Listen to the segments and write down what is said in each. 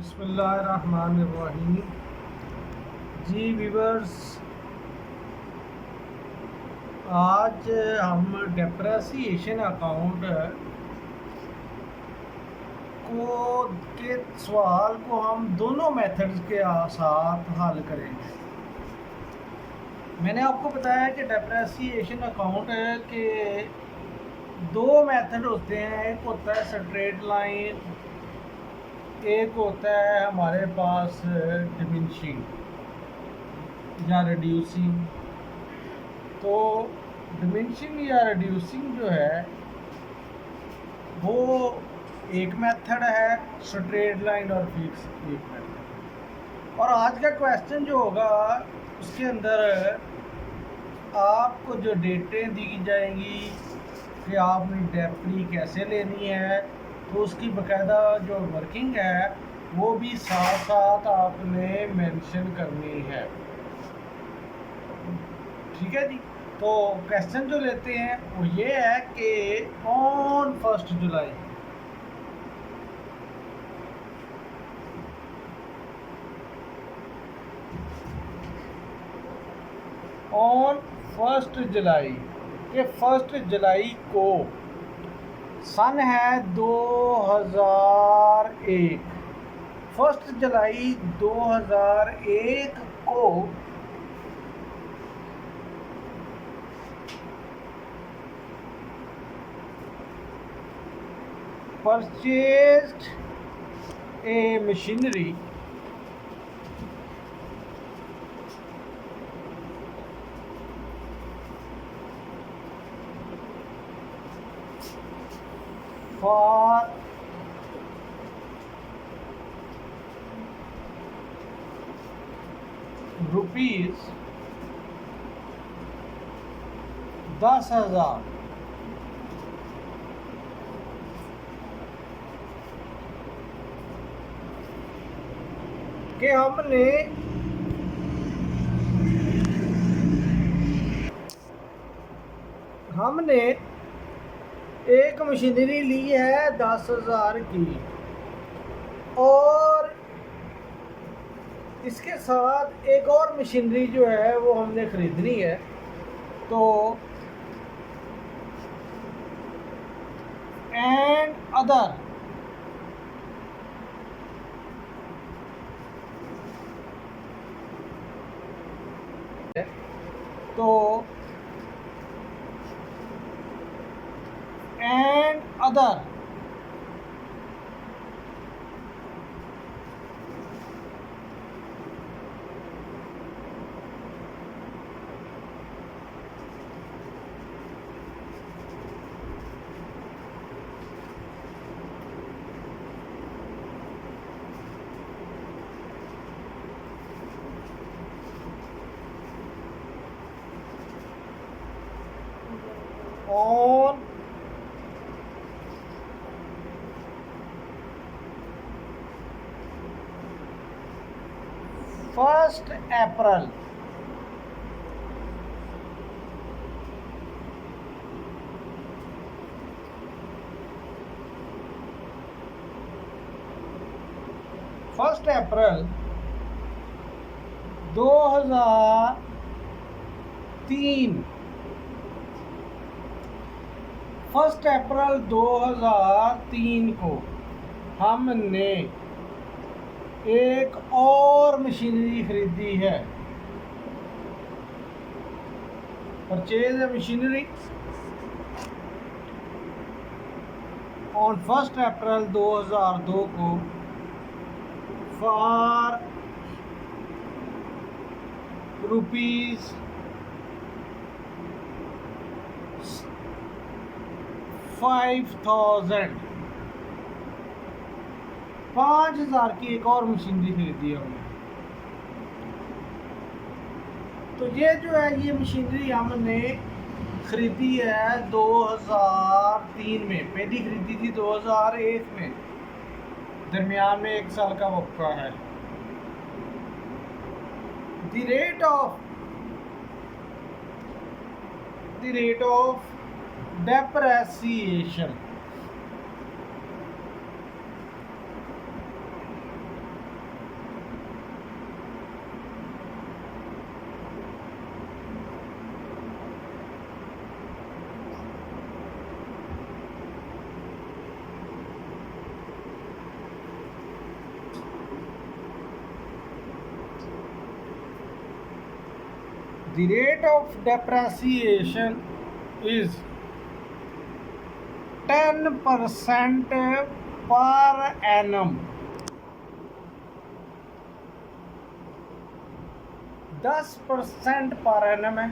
बिस्मिल्लाहिर्रहमानिर्रहीम। जी व्यूअर्स, आज हम डेप्रेसिएशन अकाउंट को के सवाल को हम दोनों मेथड्स के साथ हल करेंगे। मैंने आपको बताया कि डेप्रेसिएशन अकाउंट के दो मेथड होते हैं। एक होता है स्ट्रेट लाइन, एक होता है हमारे पास डिमिनिशिंग या रिड्यूसिंग। तो डिमिनिशिंग या रिड्यूसिंग जो है वो एक मेथड है, स्ट्रेट लाइन और फिक्स एक मेथड। और आज का क्वेश्चन जो होगा उसके अंदर आपको जो डेटें दी जाएंगी कि आपने डेप्री कैसे लेनी है, तो उसकी बाकायदा जो वर्किंग है वो भी साथ साथ आपने मेंशन करनी है। ठीक है जी। तो क्वेश्चन जो लेते हैं वो ये है कि ऑन 1 जुलाई ऑन 1 जुलाई के 1 जुलाई को सन है 2001। 1 जुलाई 2001 को purchased a machinery for rupees 10,000 के हमने एक मशीनरी ली है 10,000 की, और इसके साथ एक और मशीनरी जो है वो हमने ख़रीदनी है। तो एंड अदर तो एंड अदर on 1 अप्रैल 1 अप्रैल 2003 1 अप्रैल 2003 को हमने एक और मशीनरी खरीदी है। परचेज मशीनरी ऑन 1 अप्रैल 2002 को फॉर रुपीज़ 5,000 5,000 की एक और मशीनरी खरीदी है हमने। तो ये जो है ये मशीनरी हमने खरीदी है 2003 में। पहली खरीदी थी 2001 में, दरमियान में 1 साल का वक्फा है। The rate of depreciation The rate of depreciation is 10% per annum. 10% per annum है।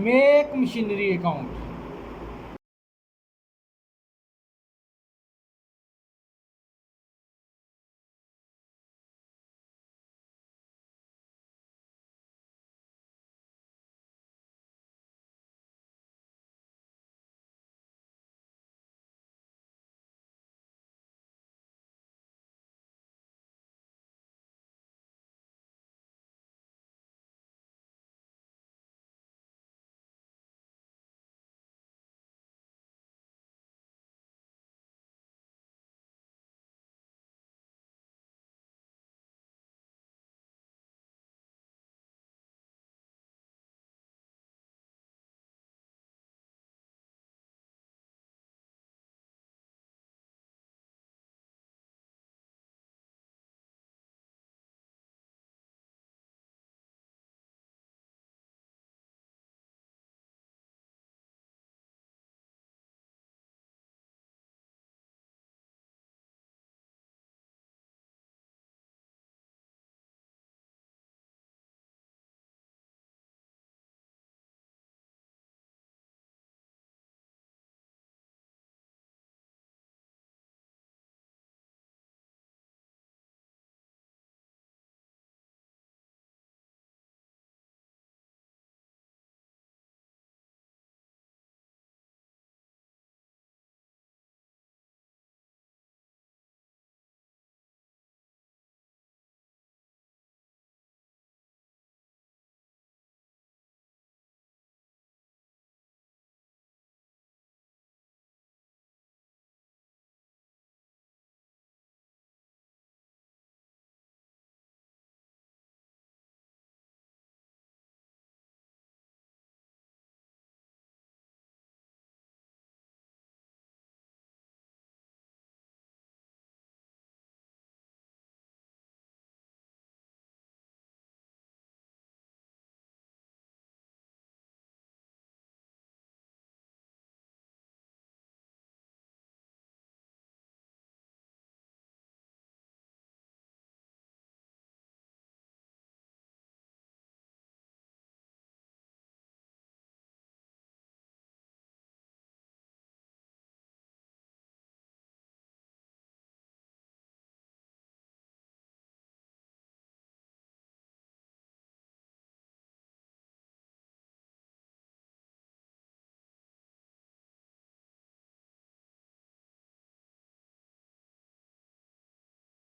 Make machinery account.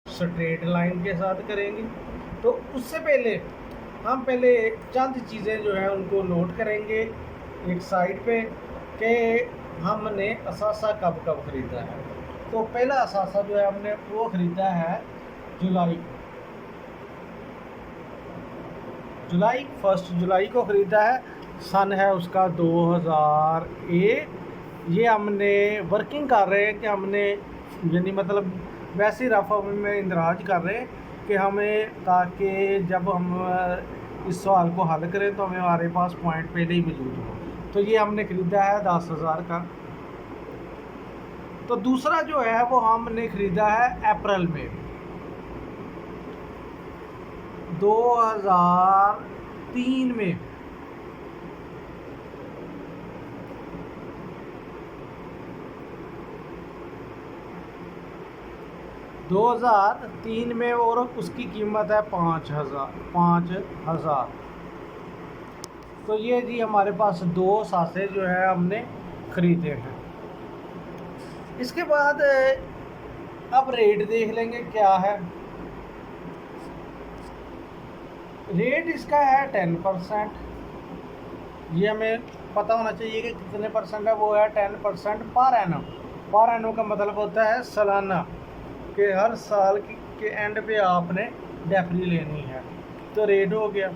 Straight line के साथ करेंगे। तो उससे पहले हम पहले चंद चीज़ें जो है उनको नोट करेंगे एक साइड पे कि हमने असासा कब कब ख़रीदा है। तो पहला असासा जो है हमने वो ख़रीदा है जुलाई 1 जुलाई को ख़रीदा है। सन है उसका 2001। ये हमने वर्किंग कर रहे हैं कि हमने यानी मतलब वैसे रफ में इंदराज कर रहे हैं कि हमें, ताकि जब हम इस सवाल को हल करें तो हमारे पास पॉइंट पहले ही मौजूद हो। तो ये हमने ख़रीदा है 10,000 का। तो दूसरा जो है वो हमने ख़रीदा है अप्रैल में 2003 में। दो में और उसकी कीमत है 5,000। तो ये जी हमारे पास 2 सासे जो है हमने ख़रीदे हैं। इसके बाद अब रेट देख लेंगे क्या है। रेट इसका है 10%। ये हमें पता होना चाहिए कि कितने परसेंट है। वो है 10% पर एनम। पर एनम का मतलब होता है सालाना, कि हर साल के एंड पे आपने डेफरी लेनी है। तो रेट हो गया।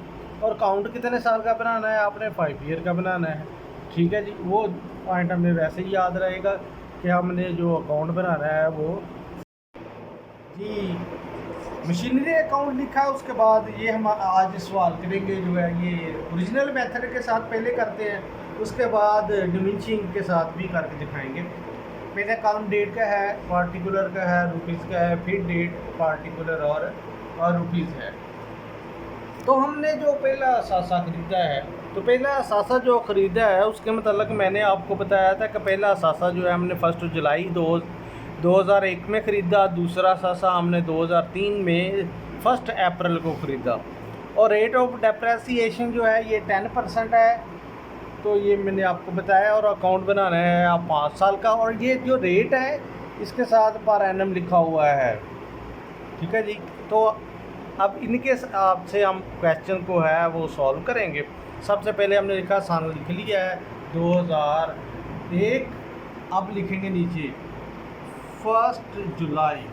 और काउंट कितने साल का बनाना है आपने? 5 ईयर का बनाना है। ठीक है जी, वो पॉइंट हमें वैसे ही याद रहेगा कि हमने जो अकाउंट बनाना है वो जी मशीनरी अकाउंट लिखा है। उसके बाद ये हम आज सवाल करेंगे जो है ये ओरिजिनल मेथड के साथ पहले करते हैं, उसके बाद डिमिनिशिंग के साथ भी करके दिखाएंगे। पहले कॉलम डेट का है, पार्टिकुलर का है, रुपीज़ का है, फिर डेट, पार्टिकुलर और रुपीज़ है। तो हमने जो पहला असासा ख़रीदा है, तो पहला असासा जो ख़रीदा है उसके मतलब मैंने आपको बताया था कि पहला असासा जो है हमने 1 जुलाई 2001 में ख़रीदा, दूसरा असासा हमने 2003 में 1 अप्रैल को ख़रीदा। और रेट ऑफ डेप्रेसिएशन जो है ये 10% है, तो ये मैंने आपको बताया। और अकाउंट बनाना है आप 5 साल का, और ये जो रेट है इसके साथ पर एनम लिखा हुआ है, ठीक है जी। तो अब इनके आपसे हम क्वेश्चन को है वो सॉल्व करेंगे। सबसे पहले हमने लिखा सन लिख लिया है 2001। अब लिखेंगे नीचे 1 जुलाई।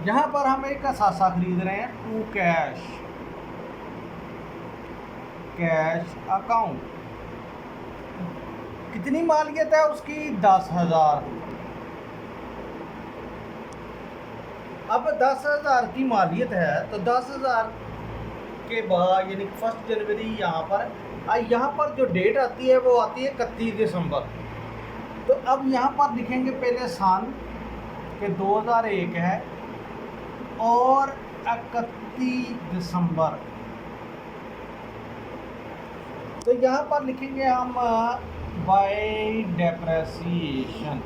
यहाँ पर हम एक असासा खरीद रहे हैं टू कैश अकाउंट। कितनी मालियत है उसकी? 10,000। अब 10,000 की मालियत है तो 10,000 के बाद यानी 1 जनवरी यहाँ पर जो डेट आती है वो आती है 31 दिसंबर। तो अब यहाँ पर लिखेंगे पहले सन के 2001 है और 31 दिसंबर। तो यहाँ पर लिखेंगे हम बाय डेप्रेसिएशन।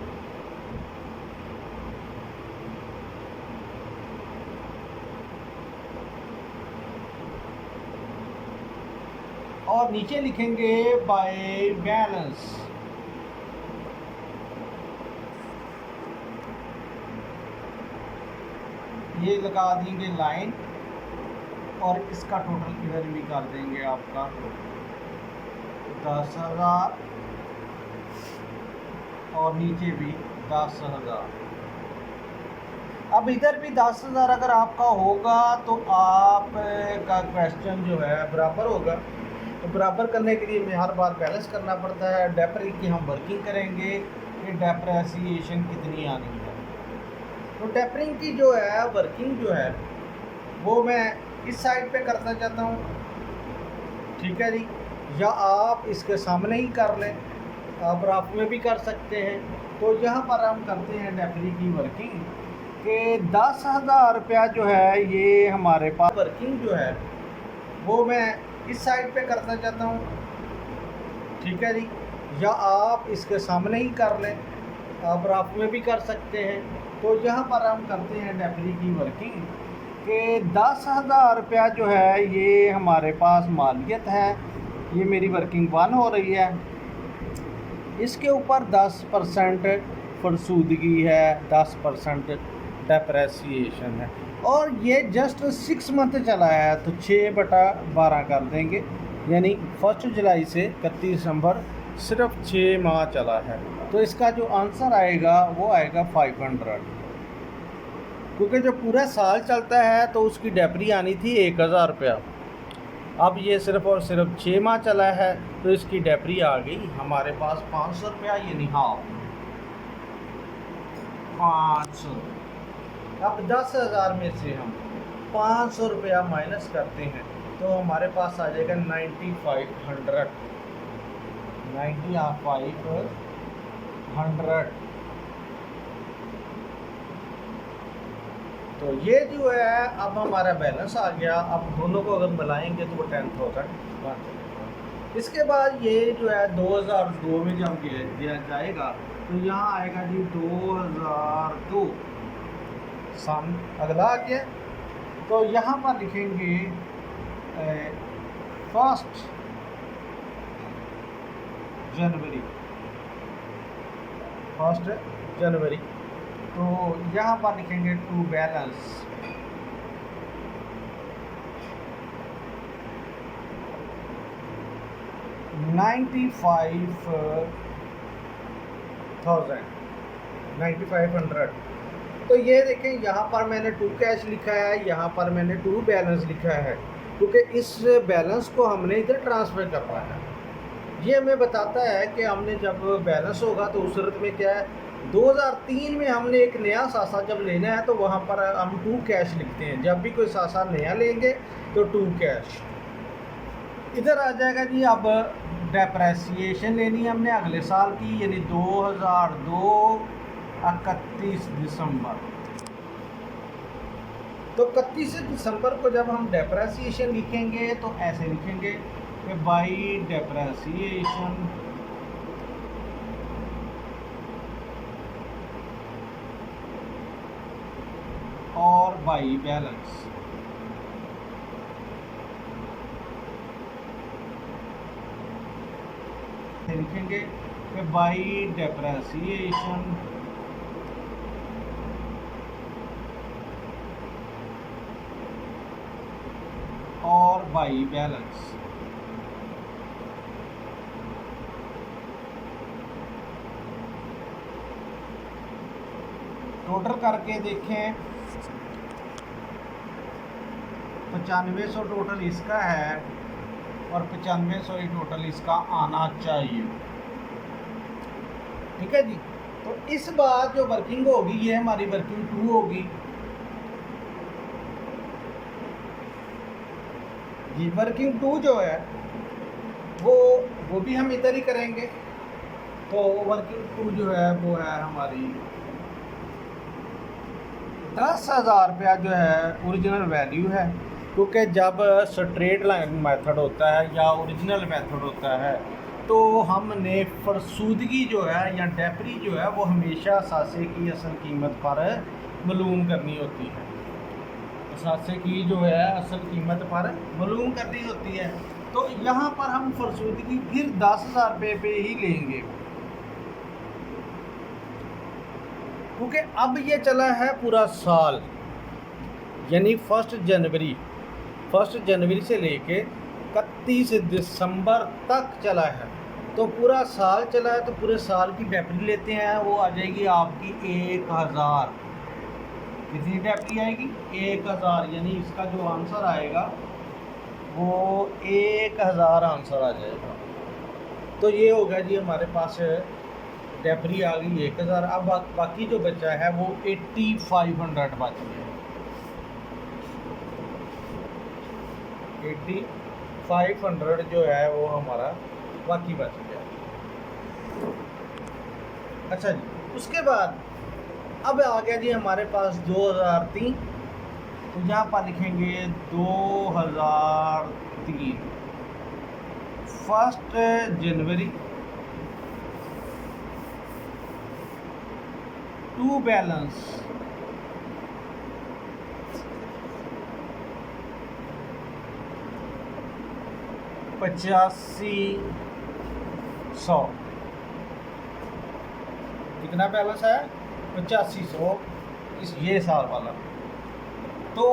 और नीचे लिखेंगे बाय बैलेंस। ये लगा देंगे लाइन और इसका टोटल इधर भी कर देंगे आपका 10,000 और नीचे भी 10,000। अब इधर भी 10,000 अगर आपका होगा तो आपका क्वेश्चन जो है बराबर होगा। तो बराबर करने के लिए हमें हर बार बैलेंस करना पड़ता है। डेप्री की हम वर्किंग करेंगे कि डेप्रेसिएशन कितनी आनी है। तो डेप्रिंग की जो है वर्किंग जो है वो मैं इस साइड पे करना चाहता हूँ, ठीक है जी। या आप इसके सामने ही कर लें, आप राफ में भी कर सकते हैं। तो यहाँ पर हम करते हैं डेप्री की वर्किंग कि 10,000 रुपया जो है ये हमारे पास वर्किंग जो है वो मैं इस साइड पे करना चाहता हूँ, ठीक है जी। या आप इसके सामने ही कर लें, आप राफ में भी कर सकते हैं। तो यहाँ पर हम करते हैं डेप्री की वर्किंग कि 10,000 रुपया जो है ये हमारे पास मालियत है। ये मेरी वर्किंग 1 हो रही है। इसके ऊपर 10% फरसूदगी है, 10% डेप्रेसिएशन है। और ये जस्ट 6 मंथ चला है तो 6/12 कर देंगे, यानी 1 जुलाई से 31 दिसंबर सिर्फ 6 माह चला है। तो इसका जो आंसर आएगा वो आएगा 500, क्योंकि जो पूरा साल चलता है तो उसकी डेप्री आनी थी 1,000 रुपया। अब ये सिर्फ और सिर्फ 6 माह चला है तो इसकी डेप्री आ गई हमारे पास 500 रुपया, यानी हाफ 500। अब 10,000 में से हम 500 रुपया माइनस करते हैं तो हमारे पास आ जाएगा 9,500। तो ये जो है अब हमारा बैलेंस आ गया। अब दोनों को अगर मिलाएंगे तो वो 10,000 बन जाएगा। इसके बाद ये जो है 2002 में जब दिया जाएगा तो यहाँ आएगा जी 2002 सन अगला आ गया। तो यहाँ पर लिखेंगे 1 जनवरी। तो यहाँ पर लिखेंगे टू बैलेंस। $95,500। तो ये देखें यहाँ पर मैंने टू कैश लिखा है, यहाँ पर मैंने टू बैलेंस लिखा है, क्योंकि इस बैलेंस को हमने इधर ट्रांसफ़र करना है। ये हमें बताता है कि हमने जब बैलेंस होगा तो उस सूरत में क्या है 2003 में हमने एक नया सासा जब लेना है तो वहाँ पर हम 2 कैश लिखते हैं। जब भी कोई सासा नया लेंगे तो 2 कैश। इधर आ जाएगा जी। अब डेप्रेसिएशन लेनी है हमने अगले साल की, यानी 2002 31 दिसंबर। तो 31 दिसंबर को जब हम डेप्रेसिएशन लिखेंगे तो ऐसे लिखेंगे कि बाई डेप्रेसिएशन और बाई बैलेंस। लिखेंगे कि बाई डेप्रेसिएशन और बाई बैलेंस। टोटल करके देखें 9500 टोटल इसका है और 9500 ही टोटल इसका आना चाहिए। ठीक है जी। तो इस बार जो वर्किंग होगी ये हमारी वर्किंग 2 होगी। ये वर्किंग 2 जो है वो भी हम इधर ही करेंगे। तो वर्किंग 2 जो है वो है हमारी 10,000 रुपया जो है ओरिजिनल वैल्यू है, क्योंकि जब स्ट्रेट लाइन मेथड होता है या ओरिजिनल मेथड होता है तो हमने फरसूदगी जो है या डेप्री जो है वो हमेशा सासे की असल कीमत पर मालूम करनी होती है। सासे की जो है असल कीमत पर मालूम करनी होती है। तो यहाँ पर हम फरसूदगी फिर 10,000 रुपये पे ही लेंगे, क्योंकि अब ये चला है पूरा साल, यानी 1 जनवरी से लेके 31 दिसंबर तक चला है। तो पूरा साल चला है, तो पूरे साल की डेप्री लेते हैं। वो आ जाएगी आपकी 1000। कितनी डेप्री आएगी? 1000, यानी इसका जो आंसर आएगा वो 1000 आंसर आ जाएगा। तो ये होगा जी हमारे पास डेप्री आ गई 1000। अब बाकी जो बचा है वो 8500 बच गया। 8500 जो है वो हमारा बाकी बच गया। अच्छा जी, उसके बाद अब आ गया जी हमारे पास 2003। तो यहाँ पर लिखेंगे 2003 1 जनवरी टू बैलेंस 8500। कितना बैलेंस है? 8500 ये साल वाला। तो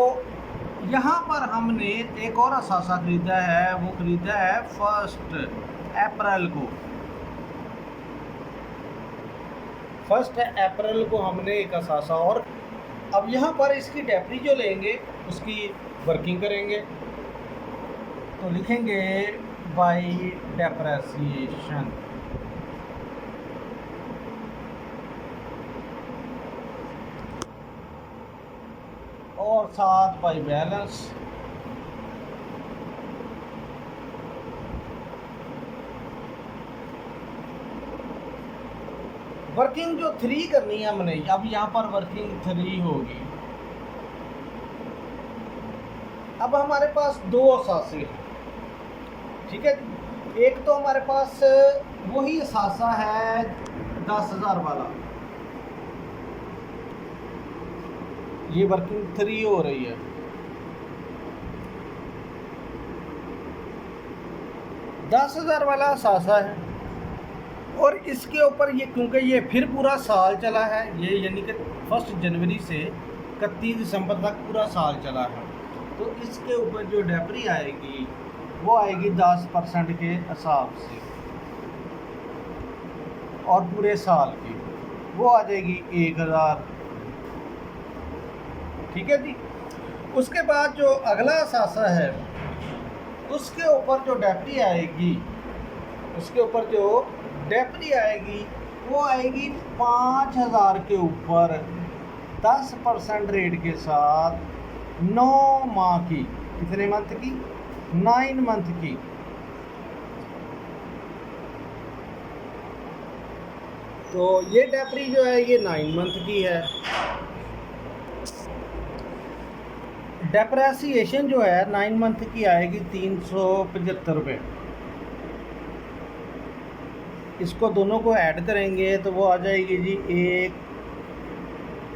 यहाँ पर हमने एक और असासा खरीदा है, वो खरीदा है 1 अप्रैल को। 1 अप्रैल को हमने एक असासा। और अब यहाँ पर इसकी डेप्री जो लेंगे उसकी वर्किंग करेंगे। तो लिखेंगे बाई डेप्रेसिएशन और साथ बाई बैलेंस। वर्किंग जो 3 करनी है हमने, अब यहाँ पर वर्किंग 3 होगी। अब हमारे पास 2 असासे हैं। ठीक है, एक तो हमारे पास वही असासा है 10,000 वाला, ये वर्किंग 3 हो रही है। 10,000 वाला असासा है और इसके ऊपर ये, क्योंकि ये फिर पूरा साल चला है, ये यानी कि 1 जनवरी से 31 दिसंबर तक पूरा साल चला है। तो इसके ऊपर जो डेप्री आएगी वो आएगी 10% के हिसाब से और पूरे साल की वो आ जाएगी 1000। ठीक है जी। उसके बाद जो अगला असासा है उसके ऊपर जो डेप्री आएगी, वो आएगी 5,000 के ऊपर 10% रेट के साथ 9 माह की। कितने मंथ की? 9 मंथ की। तो ये डेप्री जो है ये 9 मंथ की है। डेप्रेसिएशन जो है 9 मंथ की आएगी 375 रुपये। इसको दोनों को ऐड करेंगे तो वो आ जाएगी जी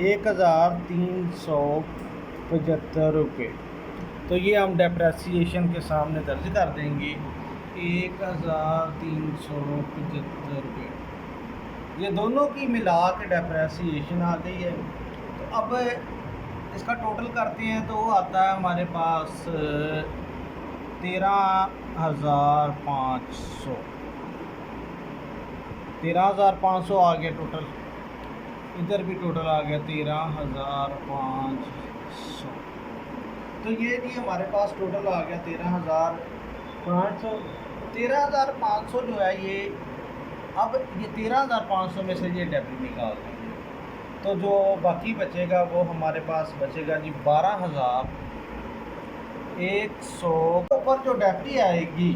1,375 रुपये। तो ये हम डेप्रेसिएशन के सामने दर्ज कर देंगे 1,375 रुपये। ये दोनों की मिला के डेप्रेसिएशन आ गई है। तो अब इसका टोटल करते हैं तो वो आता है हमारे पास 13,500। 13,500 आ गया टोटल। इधर भी टोटल आ गया 13,500। तो ये जी हमारे पास टोटल आ गया 13,500। 13,500 जो है ये, अब ये 13,500 में से ये डेप्री निकाल देंगे तो जो बाकी बचेगा वो हमारे पास बचेगा जी 12,100। ऊपर जो डेप्री आएगी,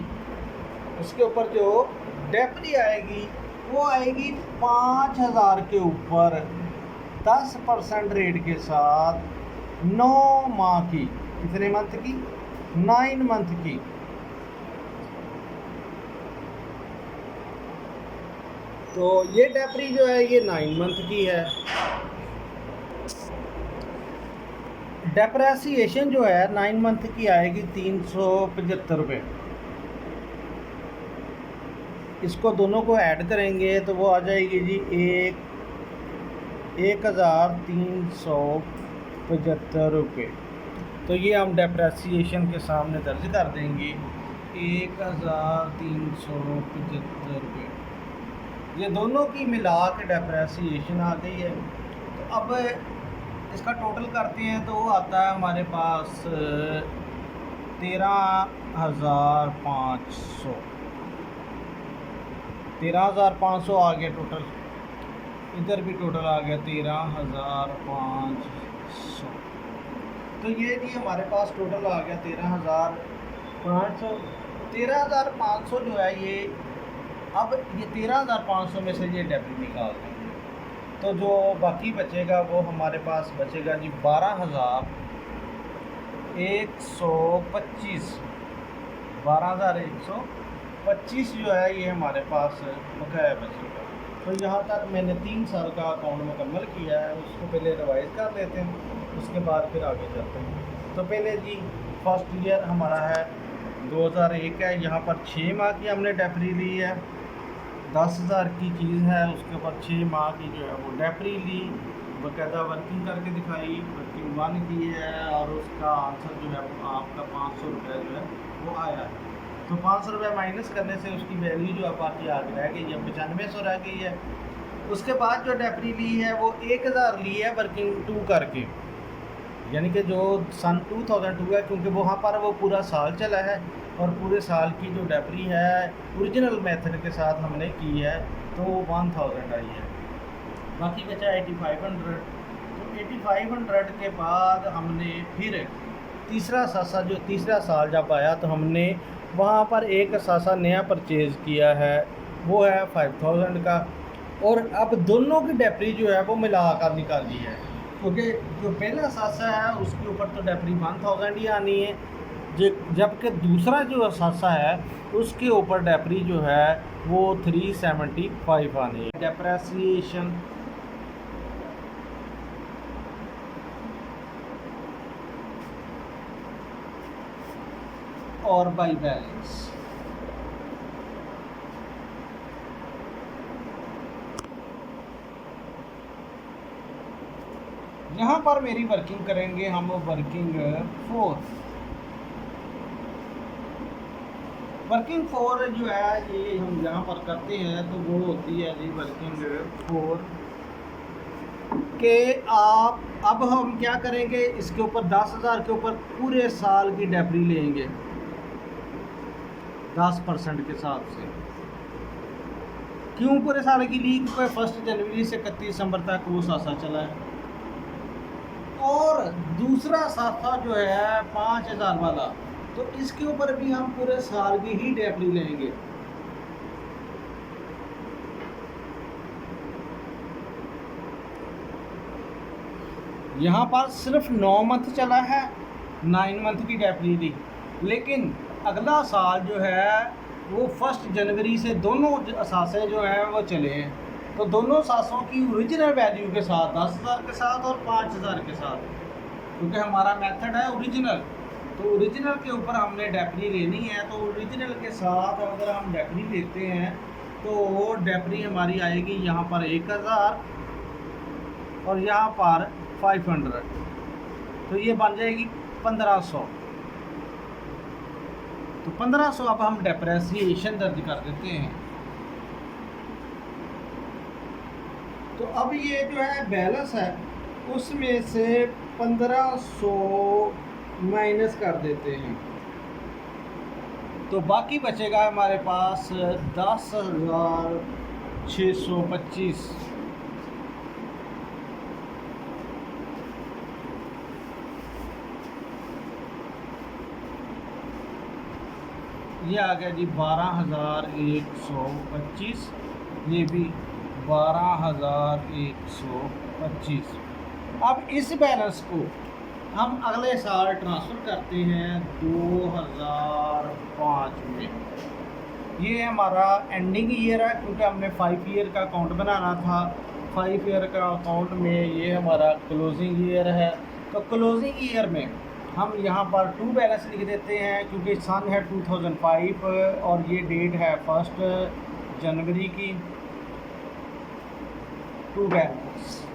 उसके ऊपर जो डेप्री आएगी वो आएगी 5,000 के ऊपर 10% रेट के साथ 9 माह की। कितने मंथ की? 9 मंथ की। तो ये डेप्री जो है ये 9 मंथ की है। डेप्रेसिएशन जो है 9 मंथ की आएगी 375 रुपये। इसको दोनों को ऐड करेंगे तो वो आ जाएगी जी 1,375 रुपये। तो ये हम डेप्रेसिएशन के सामने दर्ज कर देंगे 1,375 रुपये। ये दोनों की मिला के डेप्रेसिएशन आ गई है। तो अब इसका टोटल करते हैं तो वो आता है हमारे पास 13,500। 13,500 आ गया टोटल। इधर भी टोटल आ गया 13,500। तो ये जी हमारे पास टोटल आ गया 13,500। 13,500 जो है ये, अब ये 13,500 में से ये डेप्री निकाल देंगे तो जो बाकी बचेगा वो हमारे पास बचेगा जी 12,125। 12,125 जो है ये हमारे पास बकाया बचेगा। तो यहाँ तक मैंने 3 साल का अकाउंट मुकम्मल किया है। उसको पहले रिवाइज कर लेते हैं, उसके बाद फिर आगे चलते हैं। तो पहले जी फर्स्ट ईयर हमारा है 2001 है। यहाँ पर 6 माह की हमने डेप्री ली है। 10,000 की चीज़ है, उसके ऊपर 6 माह की जो है वो डेप्री ली, बाकायदा वर्किंग करके दिखाई, वर्किंग 1 की है और उसका आंसर जो है वो आपका 500 रुपये जो है वो आया है। तो 500 रुपये माइनस करने से उसकी वैल्यू जो है बाकी आगे रह गई है 9500 रह गई है। उसके बाद जो डेप्री ली है वो 1,000 ली है वर्किंग 2 करके, यानी कि जो सन 2002 है, क्योंकि वहाँ पर वो पूरा साल चला है और पूरे साल की जो डेप्री है ओरिजिनल मेथड के साथ हमने की है तो 1000 आई है। बाकी बचा 8500। तो 8500 के बाद हमने फिर तीसरा साल जब आया तो हमने वहाँ पर एक सासा नया परचेज़ किया है, वो है 5000 का। और अब दोनों की डेप्री जो है वो मिला कर निकाली है, क्योंकि जो पहला सासा है उसके ऊपर तो डेप्री 1000 ही आनी है, जबकि दूसरा जो सासा है उसके ऊपर डेप्री जो है वो 375 आनी है। डेप्रेसिएशन और बाई बैलेंस। यहाँ पर मेरी वर्किंग करेंगे हम वर्किंग 4। वर्किंग 4 जो है ये हम यहाँ पर करते हैं तो वो होती है जी वर्किंग 4 के आप। अब हम क्या करेंगे, इसके ऊपर 10,000 के ऊपर पूरे साल की डेप्री लेंगे 10% के हिसाब से। क्यों पूरे साल के लिए? क्योंकि 1 जनवरी से 31 दिसंबर तक वो सासा चला है। और दूसरा सासा जो है 5000 वाला, तो इसके ऊपर भी हम पूरे साल की ही डेफली लेंगे। यहाँ पर सिर्फ 9 मंथ चला है, 9 मंथ की डेफली ली, लेकिन अगला साल जो है वो 1 जनवरी से दोनों असासे जो हैं वो चले हैं। तो दोनों सासों की ओरिजिनल वैल्यू के साथ 10,000 के साथ और 5,000 के साथ, क्योंकि हमारा मेथड है ओरिजिनल, तो ओरिजिनल के ऊपर हमने डेफनी लेनी है। तो ओरिजिनल के साथ अगर हम डेफनी लेते हैं तो डेफनी हमारी आएगी यहाँ पर 1000 और यहाँ पर 500, तो ये बन जाएगी 1500। तो 1500 अब हम डेप्रेसिएशन दर्ज कर देते हैं। तो अब ये जो है बैलेंस है उसमें से 1500 माइनस कर देते हैं, तो बाकी बचेगा हमारे पास 10,625। ये आ गया जी 12,125, ये भी 12,125। अब इस बैलेंस को हम अगले साल ट्रांसफ़र करते हैं 2005 में। ये हमारा एंडिंग ईयर है, क्योंकि हमने 5 ईयर का अकाउंट बनाना था। 5 ईयर का अकाउंट में ये हमारा क्लोजिंग ईयर है। तो क्लोजिंग ईयर में हम यहाँ पर 2 बैलेंस लिख देते हैं, क्योंकि सन है 2005 और ये डेट है 1 जनवरी की। 2 बैलेंस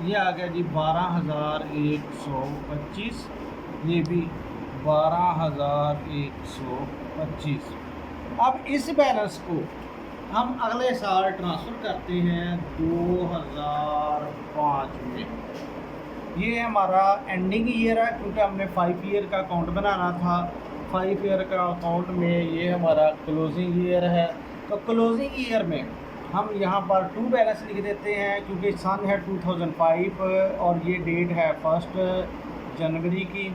ये आ गया जी 12,125, ये भी 12,125। अब इस बैलेंस को हम अगले साल ट्रांसफ़र करते हैं 2005 में। ये हमारा एंडिंग ईयर है, क्योंकि हमने 5 ईयर का अकाउंट बनाना था। 5 ईयर का अकाउंट में ये हमारा क्लोजिंग ईयर है। तो क्लोजिंग ईयर में हम यहाँ पर 2 बैलेंस लिख देते हैं, क्योंकि सन है 2005 और ये डेट है 1 जनवरी की।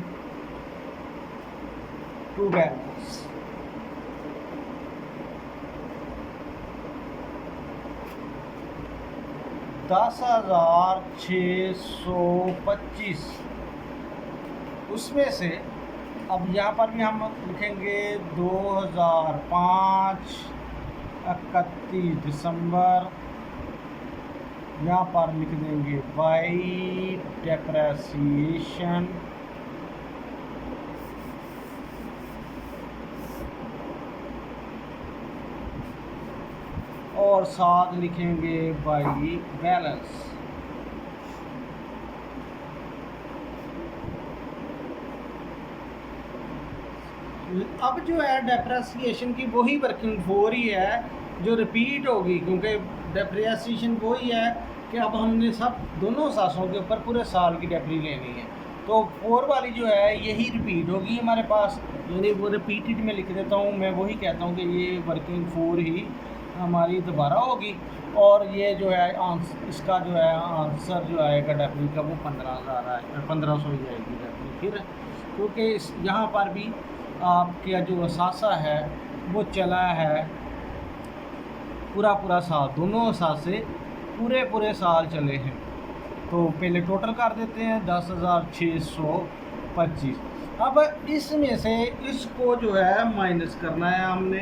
2 बैलेंस $10,625। उसमें से अब यहाँ पर भी हम लिखेंगे 2005 31 दिसंबर, यहाँ पर लिख देंगे बाई डेप्रेसिएशन, और साथ लिखेंगे बाई बैलेंस। अब जो है डेप्रेसिएशन की वही वर्किंग 4 ही है जो रिपीट होगी, क्योंकि डेप्रेसिएशन वही है कि अब हमने सब दोनों सासों के ऊपर पूरे साल की डेप्री लेनी है। तो 4 वाली जो है यही रिपीट होगी हमारे पास, यानी वो रिपीटेड में लिख देता हूँ मैं, वही कहता हूँ कि ये वर्किंग 4 ही हमारी दोबारा होगी। और ये जो है इसका जो है आंसर जो आएगा डेप्री का वो 15,000 आएगा, 1500 ही आएगी डेप्री फिर, क्योंकि यहाँ पर भी आपका जो असासा है वो चला है पूरा साल, दोनों असासे पूरे साल चले हैं। तो पहले टोटल कर देते हैं 10,625। अब इसमें से इसको जो है माइनस करना है हमने,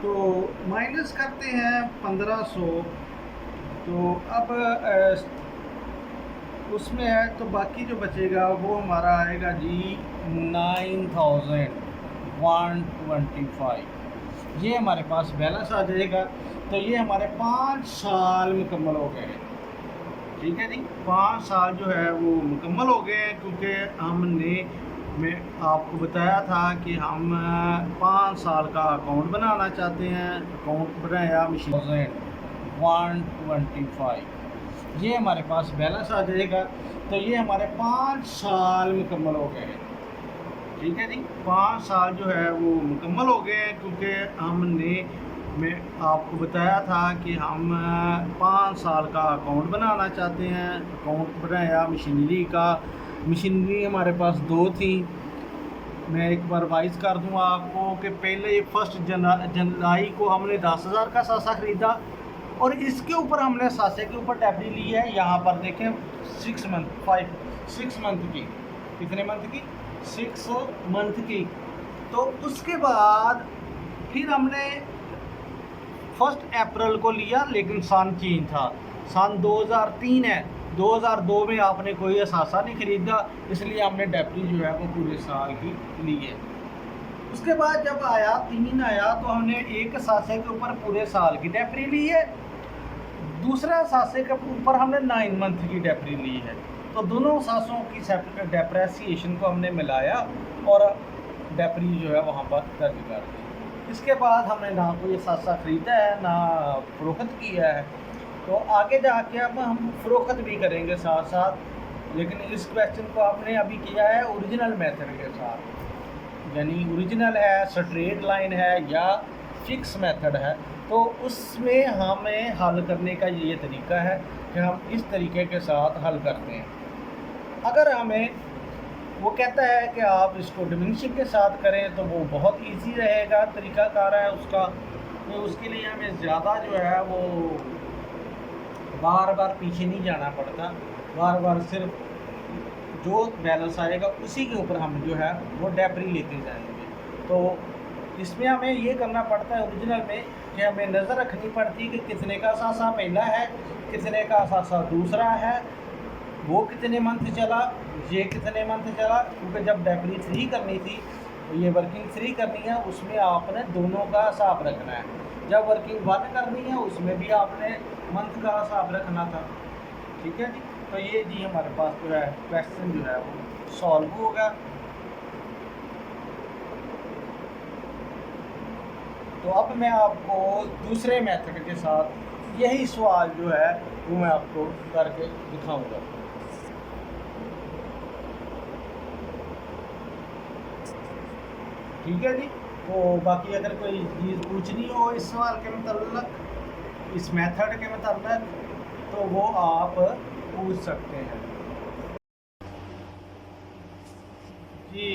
तो माइनस करते हैं 1500। तो अब उसमें है तो बाकी जो बचेगा वो हमारा आएगा जी 9,125। ये हमारे पास बैलेंस आ जाएगा। तो ये हमारे 5 साल मुकम्मल हो गए हैं। ठीक है जी, 5 साल जो है वो मुकम्मल हो गए हैं, क्योंकि हमने मैं आपको बताया था कि हम 5 साल का अकाउंट बनाना चाहते हैं। अकाउंट बनाया 125। ये हमारे पास बैलेंस आ जाएगा। तो ये हमारे 5 साल मुकम्मल हो गए हैं। ठीक है जी, 5 साल जो है वो मुकम्मल हो गए हैं, क्योंकि हमने मैं आपको बताया था कि हम 5 साल का अकाउंट बनाना चाहते हैं। अकाउंट बनाया मशीनरी का। मशीनरी हमारे पास 2 थी। मैं एक बार वाइज कर दूँ आपको कि पहले 1 जुलाई को हमने 10,000 का सासा ख़रीदा, और इसके ऊपर हमने सासे के ऊपर डेप्री ली है। यहाँ पर देखें 6 मंथ की। कितने मंथ की? 6 मंथ की। तो उसके बाद फिर हमने 1 अप्रैल को लिया, लेकिन सन चेंज था। सन 2003 है। 2002 में आपने कोई असासा नहीं खरीदा, इसलिए हमने डेप्री जो है वो पूरे साल की ली है। उसके बाद जब आया 3 आया तो हमने एक असासे के ऊपर पूरे साल की डेप्री ली है। दूसरा असासे के ऊपर हमने 9 मंथ की डेप्री ली है। तो दोनों असासों की डेप्रेसिएशन को हमने मिलाया और डेप्री जो है वहाँ पर दर्ज कर दी। इसके बाद हमने ना कोई असासा ख़रीदा है ना फ़रोख्त किया है। तो आगे जाके अब हम फ़रोख्त भी करेंगे साथ साथ, लेकिन इस क्वेश्चन को आपने अभी किया है ओरिजिनल मेथड के साथ, यानी ओरिजिनल है, स्ट्रेट लाइन है या फिक्स मेथड है। तो उसमें हमें हल करने का ये तरीका है कि हम इस तरीके के साथ हल करते हैं। अगर हमें वो कहता है कि आप इसको डिमिनिशिंग के साथ करें तो वो बहुत इजी रहेगा, तरीकाकार है उसका। तो उसके लिए हमें ज़्यादा जो है वो बार बार पीछे नहीं जाना पड़ता। बार बार सिर्फ जो बैलेंस आएगा उसी के ऊपर हम जो है वो डेप्री लेते जाएंगे। तो इसमें हमें ये करना पड़ता है ओरिजिनल में कि हमें नज़र रखनी पड़ती है कि कितने का सासा पहला है, कितने का सासा दूसरा है, वो कितने मंथ चला, ये कितने मंथ चला। क्योंकि जब डेप्री 3 करनी थी, ये वर्किंग 3 करनी है, उसमें आपने दोनों का हिसाब रखना है। जब वर्किंग 1 करनी है, उसमें भी आपने मंथ का हिसाब रखना था। ठीक है जी। तो ये जी हमारे पास जो है क्वेश्चन जो है वो सॉल्व होगा। तो अब मैं आपको दूसरे मेथड के साथ यही सवाल जो है वो मैं आपको करके दिखाऊंगा। ठीक है जी। तो बाकी अगर कोई चीज़ पूछनी हो इस सवाल के मतलब, इस मेथड के मतलब, तो वो आप पूछ सकते हैं जी।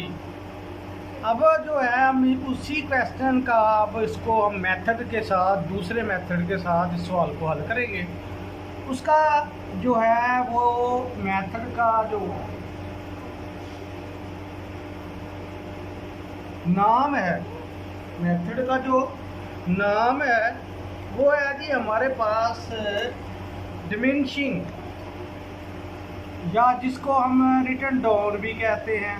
अब जो है हम उसी क्वेश्चन का अब इसको हम मेथड के साथ, दूसरे मेथड के साथ इस सवाल को हल करेंगे। उसका जो है वो मेथड का जो नाम है, मेथड का जो नाम है वो है जी हमारे पास डिमिनिशिंग, या जिसको हम रिटर्न डाउन भी कहते हैं।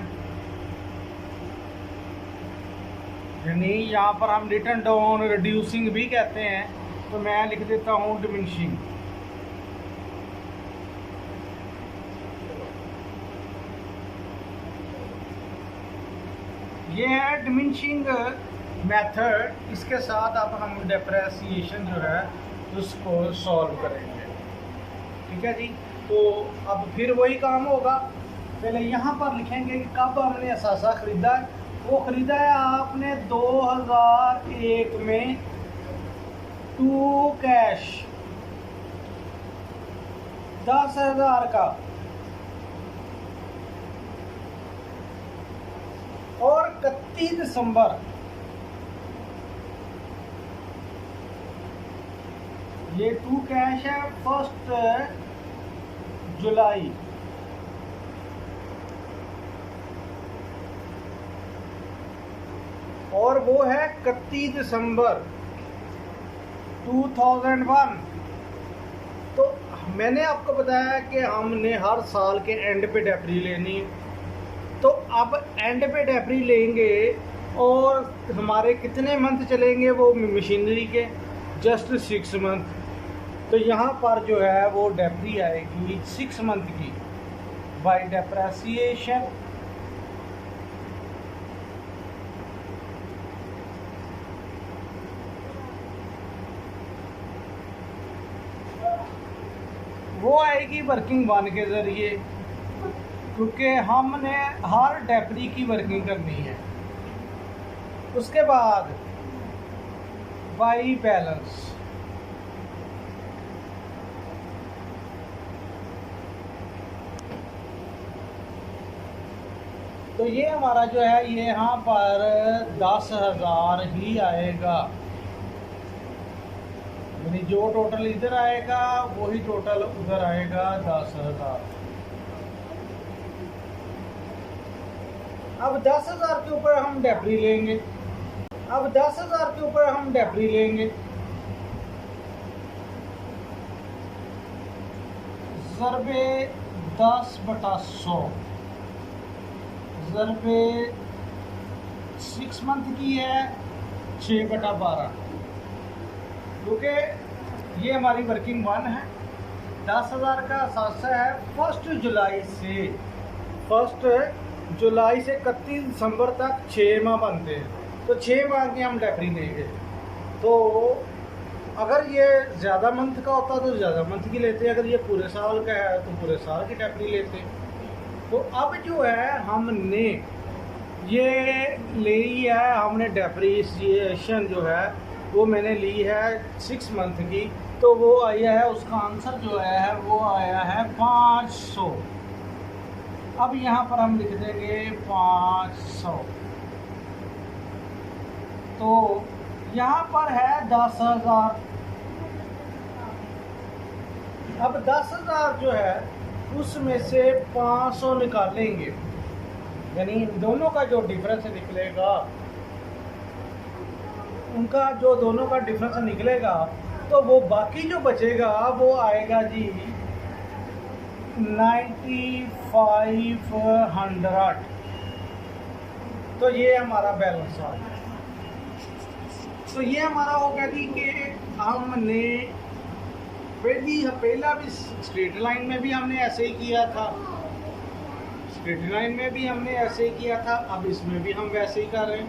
यानी यहाँ पर हम रिटर्न डाउन, रिड्यूसिंग भी कहते हैं। तो मैं लिख देता हूँ डिमिनिशिंग। ये है डिमिनिशिंग मेथड। इसके साथ अब हम डेप्रेसिएशन जो है उसको सॉल्व करेंगे। ठीक है जी। तो अब फिर वही काम होगा। पहले यहाँ पर लिखेंगे कि कब हमने असासा ख़रीदा है। वो ख़रीदा है आपने 2001 में टू कैश 10,000 का, और 31 दिसंबर ये टू कैश है 1 जुलाई, और वो है 31 दिसंबर 2001। तो मैंने आपको बताया कि हमने हर साल के एंड पे डेप्री लेनी है। तो अब एंड पे डेप्री लेंगे और हमारे कितने मंथ चलेंगे वो मशीनरी के, जस्ट 6 मंथ। तो यहाँ पर जो है वो डेप्री आएगी 6 मंथ की बाय डेप्रेसिएशन। वो आएगी वर्किंग 1 के ज़रिए, क्योंकि हमने हर डेप्री की वर्किंग करनी है। उसके बाद बाई बैलेंस, तो ये हमारा जो है ये यहाँ पर 10,000 ही आएगा, यानी जो टोटल इधर आएगा वही टोटल उधर आएगा 10,000। अब 10,000 के ऊपर हम डेप्री लेंगे, अब 10,000 के ऊपर हम डेप्री लेंगे, ज़रबे 10/100 ज़रबे 6 मंथ की है 6/12, क्योंकि ये हमारी वर्किंग 1 है। 10,000 का असासा है 1 जुलाई से 31 दिसंबर तक 6 माह बनते हैं, तो 6 माह की हम डेप्री लेंगे। तो अगर ये ज़्यादा मंथ का होता तो ज़्यादा मंथ की लेते, अगर ये पूरे साल का है तो पूरे साल की डेप्री लेते। तो अब जो है हमने ये ली है, हमने डेप्रीसिएशन जो है वो मैंने ली है 6 मंथ की, तो वो आया है, उसका आंसर जो है वो आया है 500। अब यहाँ पर हम लिख देंगे 500, तो यहाँ पर है 10,000। अब 10,000 जो है उसमें से 500 निकालेंगे, यानी दोनों का जो डिफरेंस निकलेगा, उनका जो दोनों का डिफरेंस निकलेगा, तो वो बाकी जो बचेगा वो आएगा जी 9,500। तो ये हमारा बैलेंस आ गया। तो ये हमारा हो गया जी कि हमने पहला भी स्ट्रेट लाइन में भी हमने ऐसे ही किया था, स्ट्रेट लाइन में भी हमने ऐसे ही किया था, अब इसमें भी हम वैसे ही कर रहे हैं।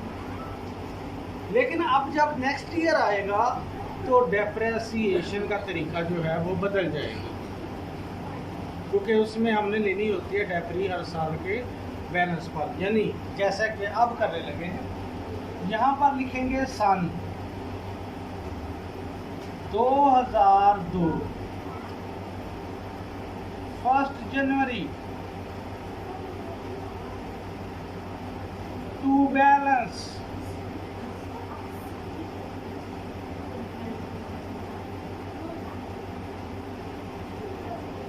लेकिन अब जब नेक्स्ट ईयर आएगा तो डेप्रिसिएशन का तरीका जो है वो बदल जाएगा, क्योंकि उसमें हमने लेनी होती है डेप्री हर साल के बैलेंस पर, यानी जैसा कि अब करने लगे हैं। यहाँ पर लिखेंगे सन 2002 1 जनवरी टू बैलेंस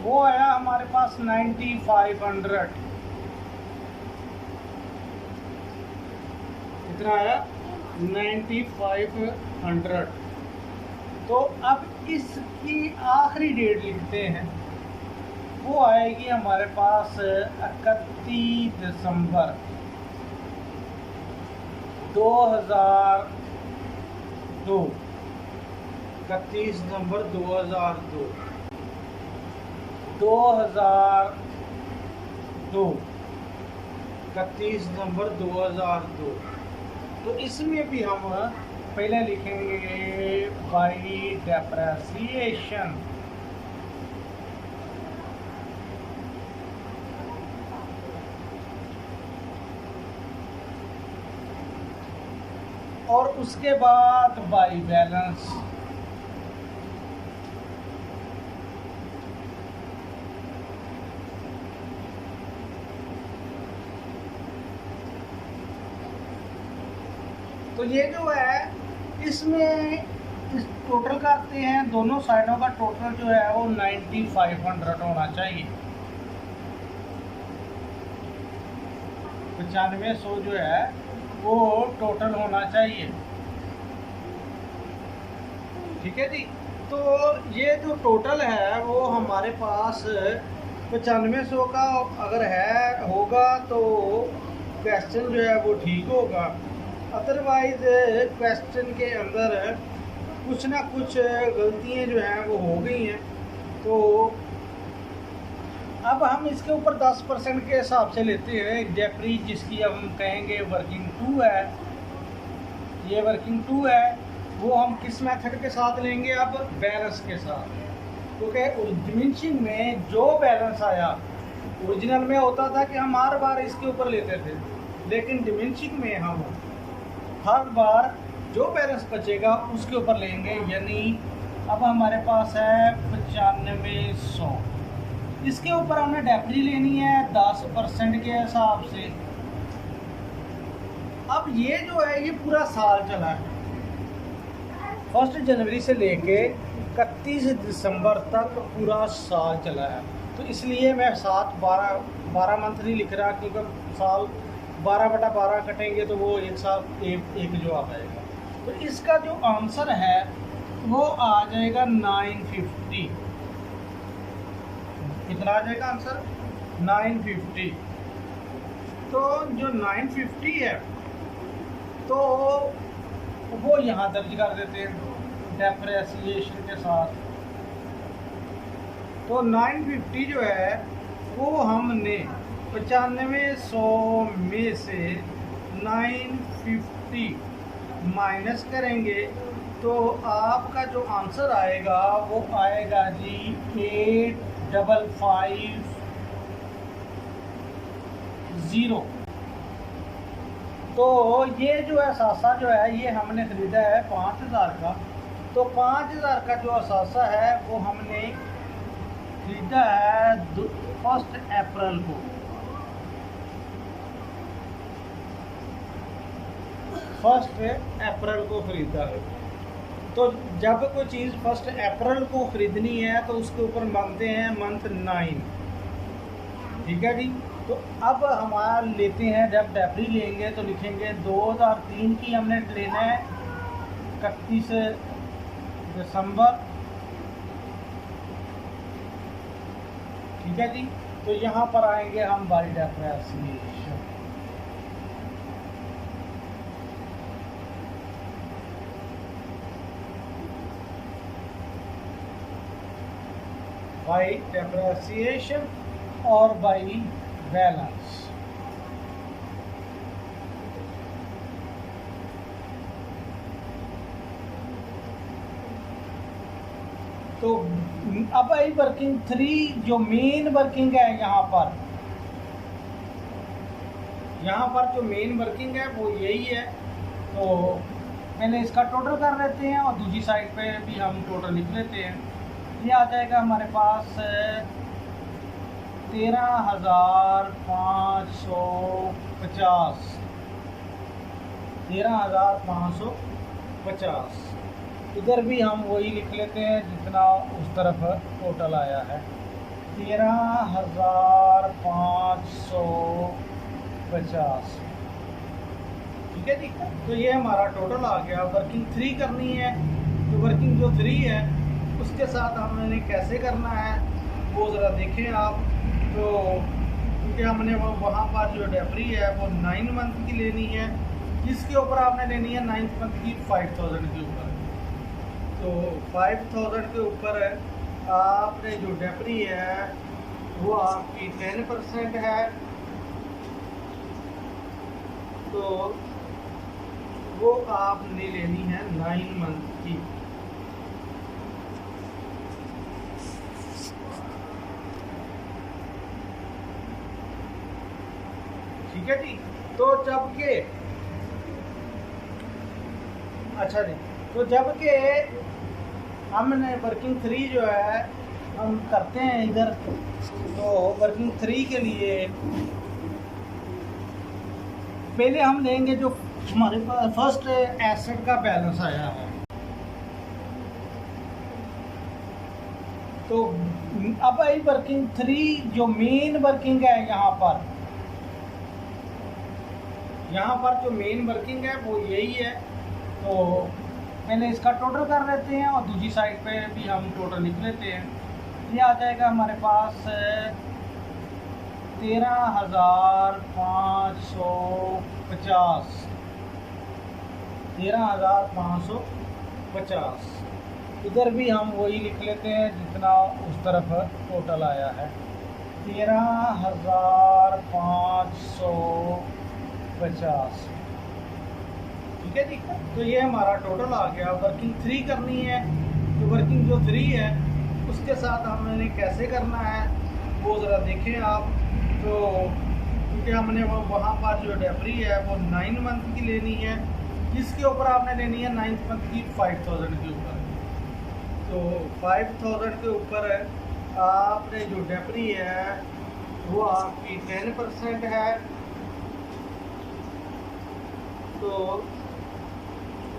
वो आया हमारे पास 9,500। कितना आया 9,500। तो अब इसकी आखिरी डेट लिखते हैं, वो आएगी हमारे पास 31 दिसंबर 2002। 31 दिसंबर 2002 31 दिसंबर 2002। तो इसमें भी हम पहले लिखेंगे बाई डेप्रिसिएशन, और उसके बाद बाई बैलेंस। तो ये जो है इसमें इस टोटल करते हैं, दोनों साइडों का टोटल जो है वो 9,500 होना चाहिए। 9500 जो है वो टोटल होना चाहिए, ठीक है जी। तो ये जो टोटल है वो हमारे पास 9500 का अगर है होगा तो क्वेश्चन जो है वो ठीक होगा, अदरवाइज क्वेश्चन के अंदर कुछ ना कुछ गलतियाँ जो हैं वो हो गई हैं। तो अब हम इसके ऊपर 10% के हिसाब से लेते हैं डेप्री, जिसकी अब हम कहेंगे वर्किंग 2 है। ये वर्किंग 2 है, वो हम किस मेथड के साथ लेंगे, अब बैलेंस के साथ। क्योंकि डिमिनिशिंग में जो बैलेंस आया, ओरिजिनल में होता था कि हम हर बार इसके ऊपर लेते थे, लेकिन डिमिनिशिंग में हम हर बार जो बैलेंस बचेगा उसके ऊपर लेंगे। यानी अब हमारे पास है 9500, इसके ऊपर हमने डेप्री लेनी है 10% के हिसाब से। अब ये जो है ये पूरा साल चला है, 1 जनवरी से लेके 31 दिसंबर तक पूरा साल चला है। तो इसलिए मैं 12 मंथ नहीं लिख रहा, क्योंकि साल 12/12 कटेंगे तो वो एक साल एक जो आ जाएगा। तो इसका जो आंसर है वो आ जाएगा 950। कितना आ जाएगा आंसर? 950। तो जो 950 है तो वो यहाँ दर्ज कर देते हैं डेप्रिसिएशन के साथ। तो 950 जो है वो हमने 9500 में से 950 माइनस करेंगे तो आपका जो आंसर आएगा वो आएगा जी 8550। तो ये जो असासा जो है ये हमने ख़रीदा है 5000 का। तो 5000 का जो असासा है वो हमने ख़रीदा है 1 अप्रैल को। 1 अप्रैल को ख़रीदा है। तो जब कोई चीज़ 1 अप्रैल को ख़रीदनी है तो उसके ऊपर मानते हैं मंथ 9, ठीक है जी। तो अब हमारा लेते हैं, जब डेप्री लेंगे तो लिखेंगे 2003 की हमने लेना है 31 दिसंबर, ठीक है जी। तो यहाँ पर आएंगे हम बाई डेप्रिसिएशन। बाई डेप्रिसिएशन और बाई बैलेंस। तो अब आई वर्किंग 3 जो मेन वर्किंग है यहाँ पर जो मेन वर्किंग है वो यही है। तो पहले इसका टोटल कर लेते हैं और दूसरी साइड पे भी हम टोटल लिख लेते हैं। ये आ जाएगा हमारे पास 13,550। 13,550 इधर भी हम वही लिख लेते हैं जितना उस तरफ टोटल आया है, 13,550, ठीक है जी। तो ये हमारा टोटल आ गया। वर्किंग 3 करनी है, तो वर्किंग जो 3 है उसके साथ हमने कैसे करना है वो ज़रा देखें आप। तो क्योंकि हमने वो वहाँ पर जो डेप्री है वो 9 मंथ की लेनी है, जिसके ऊपर आपने लेनी है 9th मंथ की 5000 के ऊपर। तो 5000 के ऊपर आपने जो डेप्री है वो आपकी 10% है, तो वो आपने लेनी है 9 मंथ की। ठीक है जी। तो जबकि अच्छा जी, तो जबकि हमने वर्किंग 3 जो है हम करते हैं इधर। तो वर्किंग 3 के लिए पहले हम लेंगे जो हमारे पास फर्स्ट एसेट का बैलेंस आया है। तो अब आई वर्किंग 3 जो मेन वर्किंग है यहाँ पर जो मेन वर्किंग है वो यही है। तो पहले इसका टोटल कर लेते हैं और दूसरी साइड पे भी हम टोटल लिख लेते हैं। ये आ जाएगा हमारे पास 13,550। 13,550 इधर भी हम वही लिख लेते हैं जितना उस तरफ टोटल आया है, 13,550, ठीक है जी। तो ये हमारा टोटल आ गया। वर्किंग 3 करनी है, तो वर्किंग जो 3 है उसके साथ हमने कैसे करना है वो ज़रा देखें आप। तो क्योंकि हमने वहाँ पर जो डेबरी है वो 9 मंथ की लेनी है, जिसके ऊपर आपने लेनी है 9th मंथ की 5000 के ऊपर। तो 5000 के ऊपर आपने जो डेबरी है वो आपकी 10% है, तो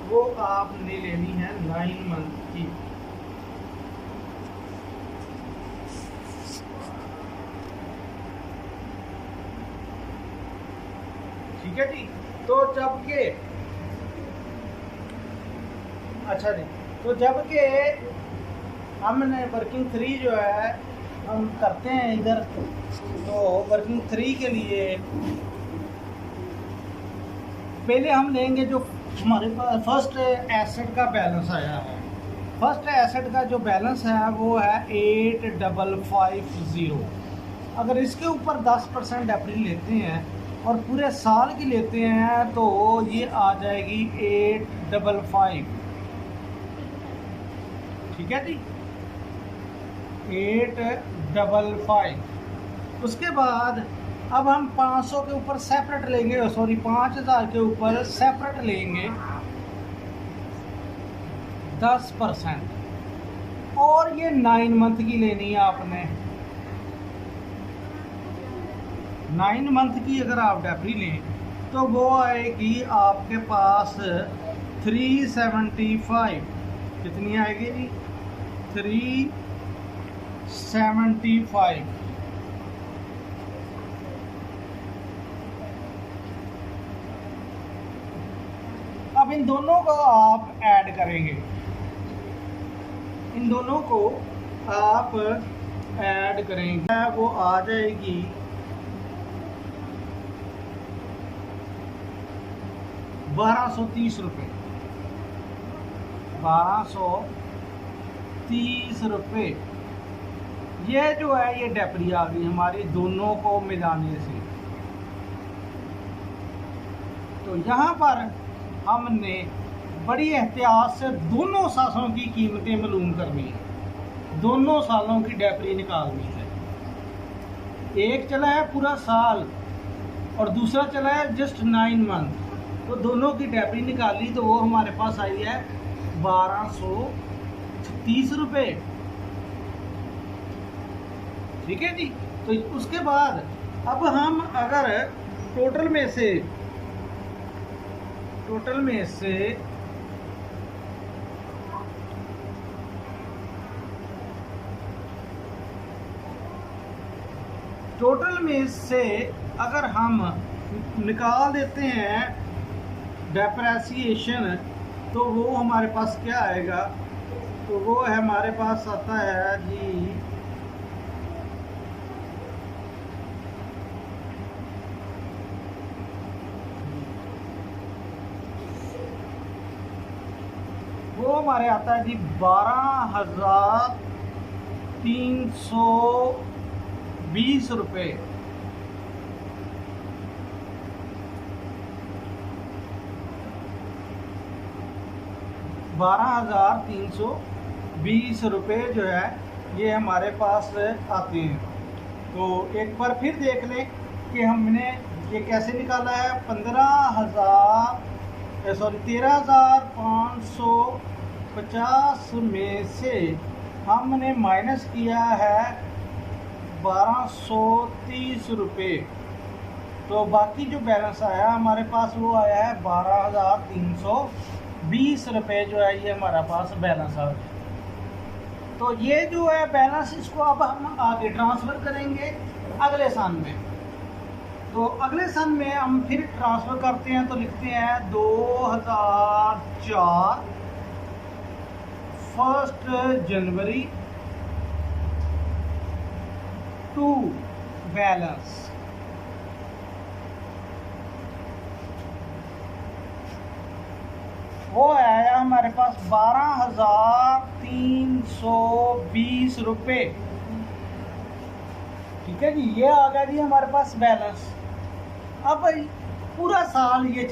वो आपने लेनी है 9 मंथ की। ठीक है जी। तो जबकि अच्छा जी, तो जबकि हमने वर्किंग 3 जो है हम करते हैं इधर, तो वर्किंग 3 के लिए पहले हम लेंगे जो हमारे पास फर्स्ट एसेट का बैलेंस आया है। फर्स्ट एसेट का जो बैलेंस है वो है 8550। अगर इसके ऊपर 10% एप्रिल लेते हैं और पूरे साल की लेते हैं तो ये आ जाएगी 855। ठीक है जी, 855। उसके बाद अब हम 500 के ऊपर सेपरेट लेंगे, सॉरी 5000 के ऊपर सेपरेट लेंगे 10%, और ये 9 मंथ की लेनी है आपने। 9 मंथ की अगर आप डेबरी लें तो वो आएगी आपके पास 375। कितनी आएगी जी? 375। अब इन दोनों को आप ऐड करेंगे, इन दोनों को आप ऐड करेंगे, वो आ जाएगी 1230 रुपये। 1230 रुपये ये जो है ये डेबरी आ गई हमारी दोनों को मिलाने से। तो यहाँ पर हमने बड़ी एहतियात से दोनों सालों की कीमतें मालूम करनी है, दोनों सालों की डेबरी निकालनी है। एक चला है पूरा साल और दूसरा चला है जस्ट 9 मंथ, तो दोनों की डेबरी निकाली तो वो हमारे पास आई है 1230 रुपये। ठीक है जी। तो उसके बाद अब हम अगर टोटल में से अगर हम निकाल देते हैं डेप्रेसिएशन तो वो हमारे पास क्या आएगा? तो वो है हमारे पास आता है जी वो हमारे आता है जी 12,320 रुपये। 12,320 रुपये जो है ये हमारे पास आते हैं। तो एक बार फिर देख लें कि हमने ये कैसे निकाला है। 13,550 में से हमने माइनस किया है 1230 रुपये, तो बाकी जो बैलेंस आया हमारे पास वो आया है 12,320 रुपये जो है ये हमारा पास बैलेंस आ गया। तो ये जो है बैलेंस इसको अब हम आगे ट्रांसफ़र करेंगे अगले सन में। तो अगले सन में हम फिर ट्रांसफ़र करते हैं तो लिखते हैं 2004 1 जनवरी टू बैलेंस। वो आया हमारे पास 12,320 रुपये। ठीक है जी, ये आ गया जी हमारे पास बैलेंस। अब पूरा साल ये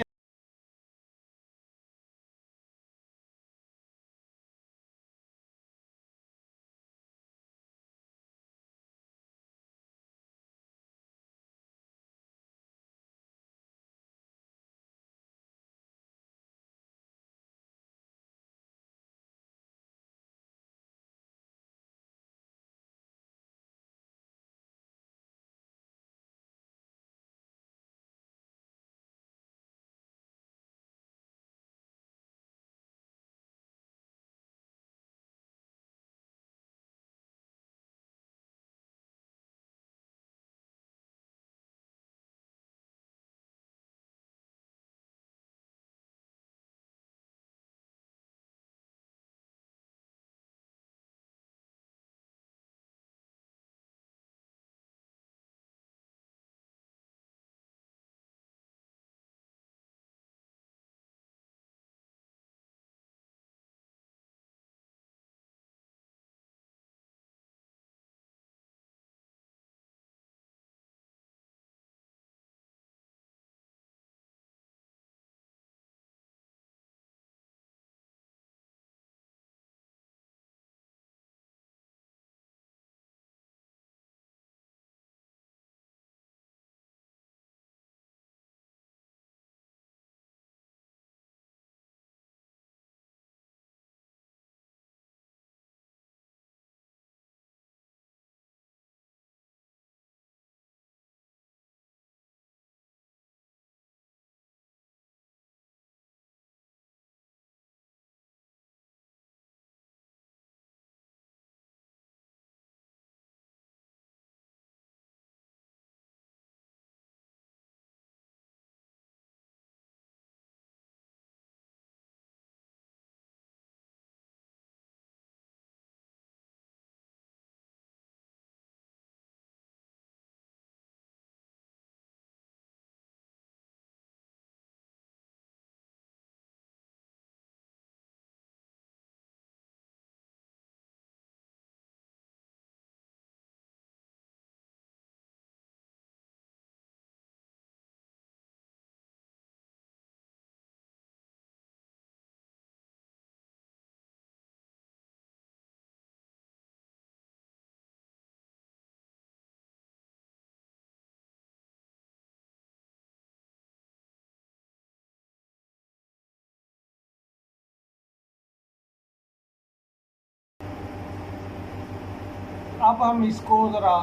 अब हम इसको ज़रा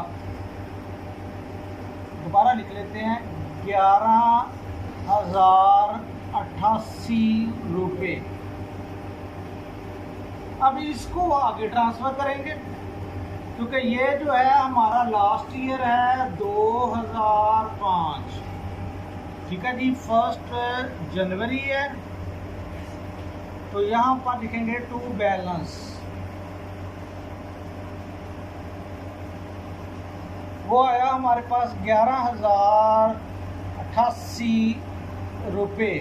दोबारा लिख लेते हैं, 11,088 रुपये। अब इसको आगे ट्रांसफ़र करेंगे क्योंकि ये जो है हमारा लास्ट ईयर है 2005, ठीक है जी। 1 जनवरी है, तो यहाँ पर लिखेंगे टू बैलेंस। वो आया हमारे पास 11,088 रुपये।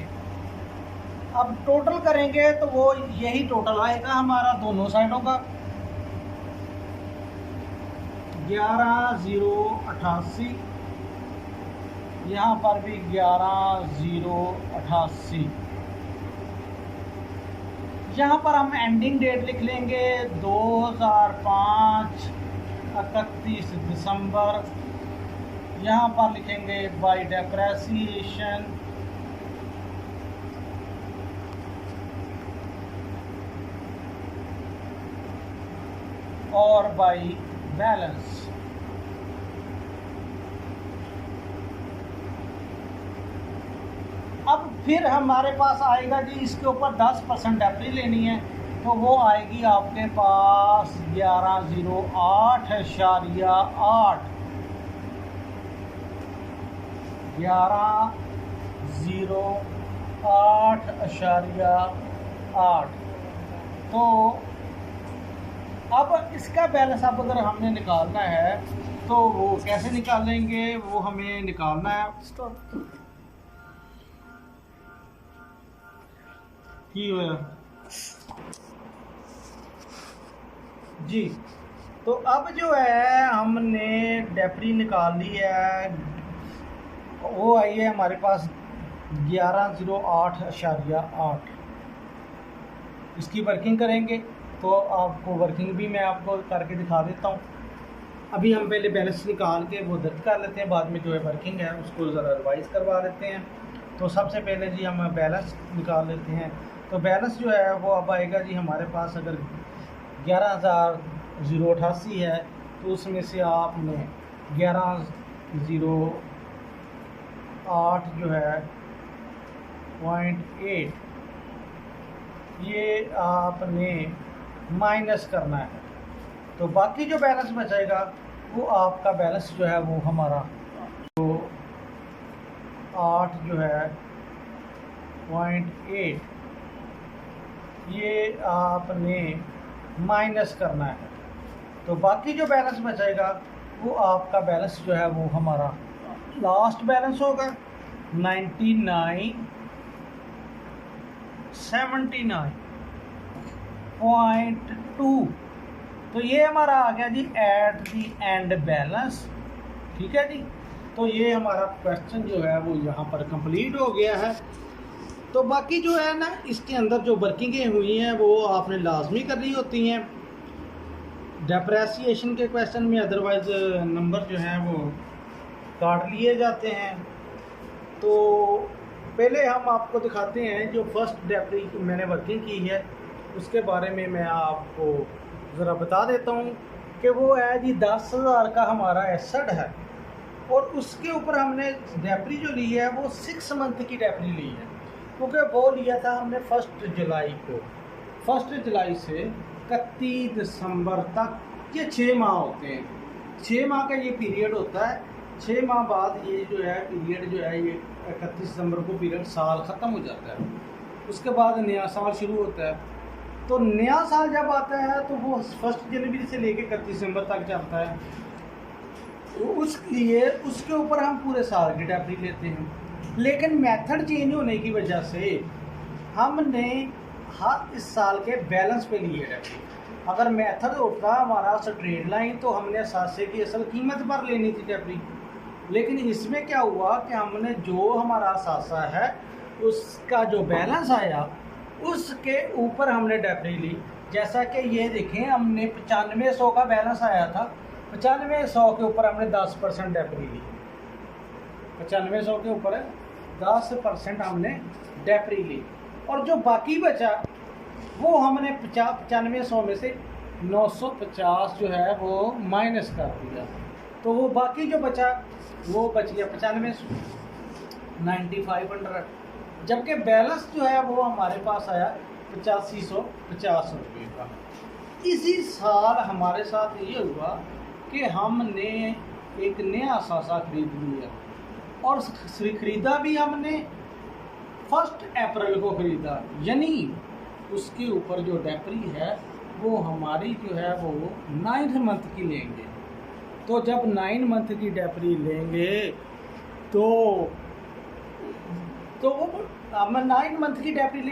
अब टोटल करेंगे तो वो यही टोटल आएगा हमारा दोनों साइडों का, 11,088, यहाँ पर भी 11,088। यहाँ पर हम एंडिंग डेट लिख लेंगे 2005 31 दिसंबर। यहाँ पर लिखेंगे बाय डेप्रेसिएशन और बाय बैलेंस। अब फिर हमारे पास आएगा जी, इसके ऊपर 10% डेप्री लेनी है, तो वो आएगी आपके पास 1108.8 1108.8। तो अब इसका बैलेंस अब अगर हमने निकालना है तो वो कैसे निकालेंगे, वो हमें निकालना है की जी। तो अब जो है हमने डेप्री निकाल ली है, वो आई है हमारे पास 1108.8। इसकी वर्किंग करेंगे तो आपको वर्किंग भी मैं आपको करके दिखा देता हूँ। अभी हम पहले बैलेंस निकाल के वो दर्ज कर लेते हैं, बाद में जो है वर्किंग है उसको ज़रा रिवाइज करवा लेते हैं। तो सबसे पहले जी हम बैलेंस निकाल लेते हैं। तो बैलेंस जो है वो अब आएगा जी हमारे पास, अगर 11,088 है तो उसमें से आपने 11,008 जो है 0.8 ये आपने माइनस करना है। तो बाकी जो बैलेंस बचेगा वो आपका बैलेंस जो है वो हमारा तो 8 जो है 0.8 ये आपने माइनस करना है। तो बाकी जो बैलेंस बचेगा वो आपका बैलेंस जो है वो हमारा लास्ट बैलेंस होगा 9979.2। तो ये हमारा आ गया जी एट दी एंड बैलेंस, ठीक है जी। तो ये हमारा क्वेश्चन जो है वो यहाँ पर कंप्लीट हो गया है। तो बाकी जो है ना इसके अंदर जो वर्किंगें हुई हैं वो आपने लाजमी करनी होती हैं डेप्रेसिएशन के क्वेश्चन में, अदरवाइज़ नंबर जो हैं वो काट लिए जाते हैं। तो पहले हम आपको दिखाते हैं जो फर्स्ट डेप्री मैंने वर्किंग की है उसके बारे में मैं आपको ज़रा बता देता हूँ कि वो है जी 10,000 का हमारा एसेट है और उसके ऊपर हमने डेप्री जो ली है वो 6 मंथ की डेप्री ली है, क्योंकि वो लिया था हमने 1 जुलाई को। 1 जुलाई से 31 दिसंबर तक ये 6 माह होते हैं। 6 माह का ये पीरियड होता है। 6 माह बाद ये जो है पीरियड जो है ये 31 दिसंबर को पीरियड साल ख़त्म हो जाता है। उसके बाद नया साल शुरू होता है। तो नया साल जब आता है तो वो 1 जनवरी से लेके 31 दिसंबर तक चलता है। तो उसलिए उसके ऊपर हम पूरे साल की डेप्री लेते हैं। लेकिन मेथड चेंज होने की वजह से हमने हर इस साल के बैलेंस पे लिए डेप्री। अगर मेथड होता हमारा स्ट्रेट लाइन तो हमने असासे की असल कीमत पर लेनी थी डेप्री। लेकिन इसमें क्या हुआ कि हमने जो हमारा असासा है उसका जो बैलेंस आया उसके ऊपर हमने डेप्री ली। जैसा कि ये देखें हमने 9500 का बैलेंस आया था, 9500 के ऊपर हमने 10% डेप्री ली। 9500 के ऊपर 10% हमने डेप्री ली और जो बाकी बचा वो हमने 9500 में से 950 जो है वो माइनस कर दिया, तो वो बाकी जो बचा वो बच गया 9500, 9500। जबकि बैलेंस जो है वो हमारे पास आया 8550 रुपये का। इसी साल हमारे साथ ये हुआ कि हमने एक नया सासा खरीद लिया, और ख़रीदा भी हमने 1 अप्रैल को ख़रीदा, यानी उसके ऊपर जो डेप्री है वो हमारी जो है वो 9 मंथ की लेंगे। तो जब 9 मंथ की डेप्री लेंगे तो वो हम 9 मंथ की डेप्री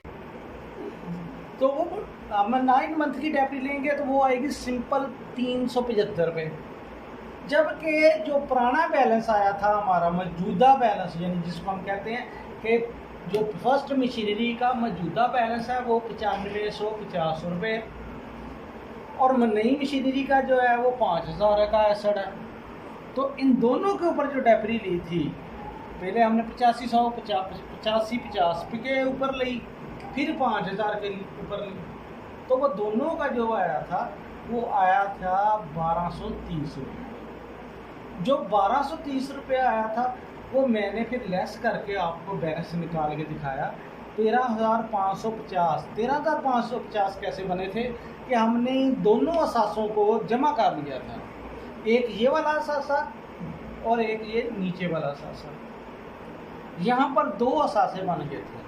हम 9 मंथ की डेप्री लेंगे तो वो आएगी सिंपल 375 रुपये। जबकि जो पुराना बैलेंस आया था हमारा मौजूदा बैलेंस, यानी जिसको हम कहते हैं कि जो फर्स्ट मशीनरी का मौजूदा बैलेंस है वो 9550 रुपये, और नई मशीनरी का जो है वो 5000 का एसेट है। तो इन दोनों के ऊपर जो डेप्री ली थी, पहले हमने 8550 के ऊपर ली, फिर 5000 के ऊपर ली, तो वो दोनों का जो आया था वो आया था 1230 रुपये। जो 1230 रुपये आया था वो मैंने फिर लेस करके आपको बैलेंस निकाल के दिखाया 13,550। 13,550 कैसे बने थे कि हमने दोनों असासों को जमा कर लिया था, एक ये वाला असासा और एक ये नीचे वाला असासा। यहाँ पर 2 असासे बन गए थे,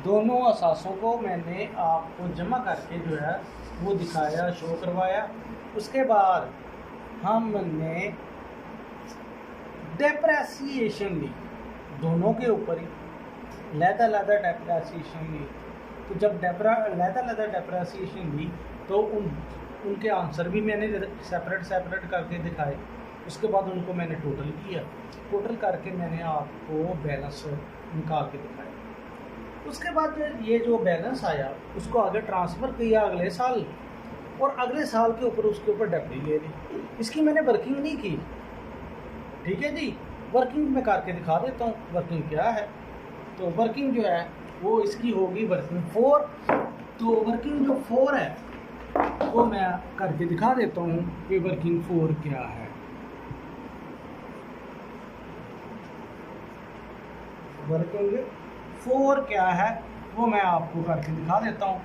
दोनों असासों को मैंने आपको जमा करके जो है वो दिखाया, शो करवाया। उसके बाद हमने डेप्रेसिएशन ली, दोनों के ऊपर ही लैदा डेप्रेसिएशन ली। तो जब लैदा डेप्रेसिएशन ली तो उनके आंसर भी मैंने सेपरेट करके दिखाए। उसके बाद उनको मैंने टोटल किया, टोटल करके मैंने आपको बैलेंस निकाल के दिखाया। उसके बाद ये जो बैलेंस आया उसको आगे ट्रांसफ़र किया अगले साल, और अगले साल के ऊपर उसके ऊपर डेप्री ले ली। इसकी मैंने वर्किंग नहीं की, ठीक है जी। वर्किंग में करके दिखा देता हूँ वर्किंग क्या है। तो वर्किंग जो है वो इसकी होगी वर्किंग 4। तो वर्किंग जो 4 है वो मैं करके दिखा देता हूँ कि वर्किंग 4 क्या है। वर्किंग 4 क्या है वो मैं आपको करके दिखा देता हूँ।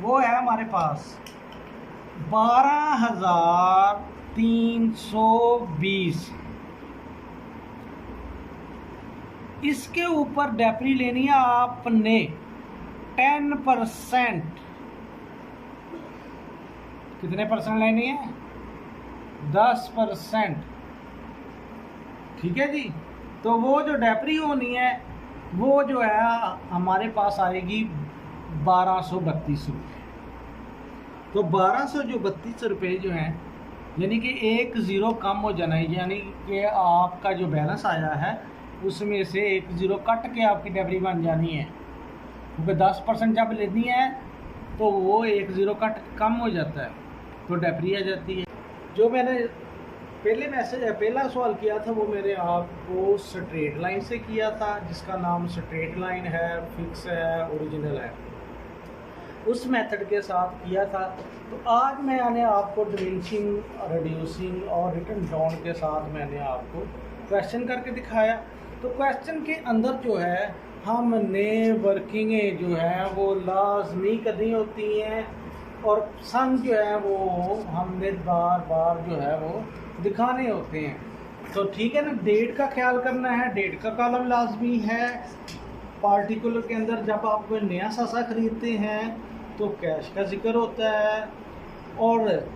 वो है हमारे पास 12,320। इसके ऊपर डेप्री लेनी है आपने 10%। कितने परसेंट लेनी है? 10%, ठीक है जी। तो वो जो डेप्री होनी है वो जो है हमारे पास आएगी 1232 रुपये। तो 1232 रुपये जो हैं, यानी कि 1 ज़ीरो कम हो जाना है, यानी कि आपका जो बैलेंस आया है उसमें से 1 ज़ीरो कट के आपकी डेप्री बन जानी है, क्योंकि 10% जब लेनी है तो वो 1 ज़ीरो कट कम हो जाता है तो डेप्री आ जाती है। जो मैंने पहला सवाल किया था वो मैंने आपको स्ट्रेट लाइन से किया था, जिसका नाम स्ट्रेट लाइन है, फिक्स है, ओरिजिनल है, उस मेथड के साथ किया था। तो आज मैंने आपको डिमिनिशिंग, रिड्यूसिंग और रिटर्न डाउन के साथ मैंने आपको क्वेश्चन करके दिखाया। तो क्वेश्चन के अंदर जो है हमने वर्किंगें जो है वो लाजमी करनी होती हैं, और सन जो है वो हमने बार बार जो है वो दिखाने होते हैं। तो ठीक है ना, डेट का ख्याल करना है, डेट का कॉलम लाजमी है। पार्टिकुलर के अंदर जब आप कोई नया सासा खरीदते हैं तो कैश का जिक्र होता है, और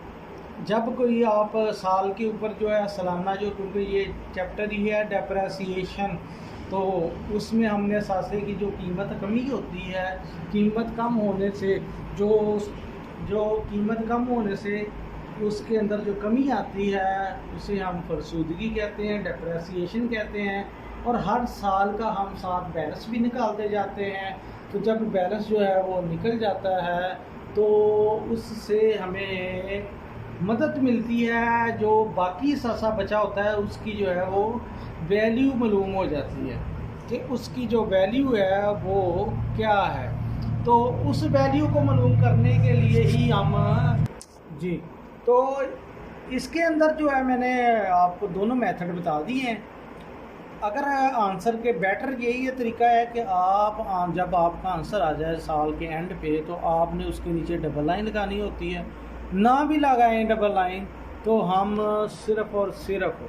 जब कोई आप साल के ऊपर जो है सालाना, जो क्योंकि ये चैप्टर ही है डेप्रेसिएशन, तो उसमें हमने सासे की जो कीमत कमी होती है, कीमत कम होने से जो कीमत कम होने से उसके अंदर जो कमी आती है उसे हम फरसूदगी कहते हैं, डेप्रेसिएशन कहते हैं। और हर साल का हम साथ बैलेंस भी निकालते जाते हैं। तो जब बैलेंस जो है वो निकल जाता है तो उससे हमें मदद मिलती है, जो बाकी सासा बचा होता है उसकी जो है वो वैल्यू मालूम हो जाती है कि उसकी जो वैल्यू है वो क्या है। तो उस वैल्यू को मालूम करने के लिए ही हम जी। तो इसके अंदर जो है मैंने आपको दोनों मेथड बता दिए हैं। अगर आंसर के बेटर यही है तरीका है कि आप जब आपका आंसर आ जाए साल के एंड पे तो आपने उसके नीचे डबल लाइन लगानी होती है। ना भी लगाएं डबल लाइन तो हम सिर्फ़ और सिर्फ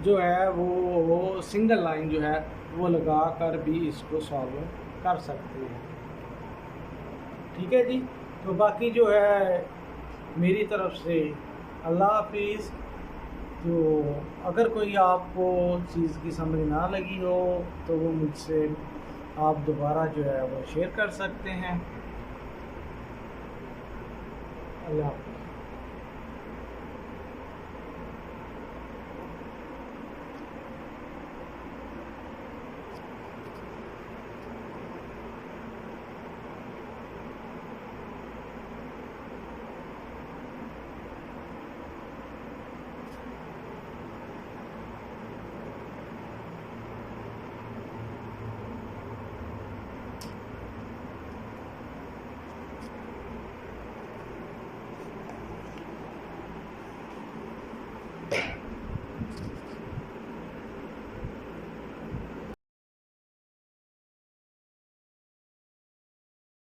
जो है वो सिंगल लाइन जो है वो लगा कर भी इसको सॉल्व कर सकते हैं। ठीक है जी। तो बाकी जो है मेरी तरफ से अल्लाह हाफिज़। तो अगर कोई आपको चीज़ की समझ ना लगी हो तो वो मुझसे आप दोबारा जो है वो शेयर कर सकते हैं। अल्लाह हाफिज़।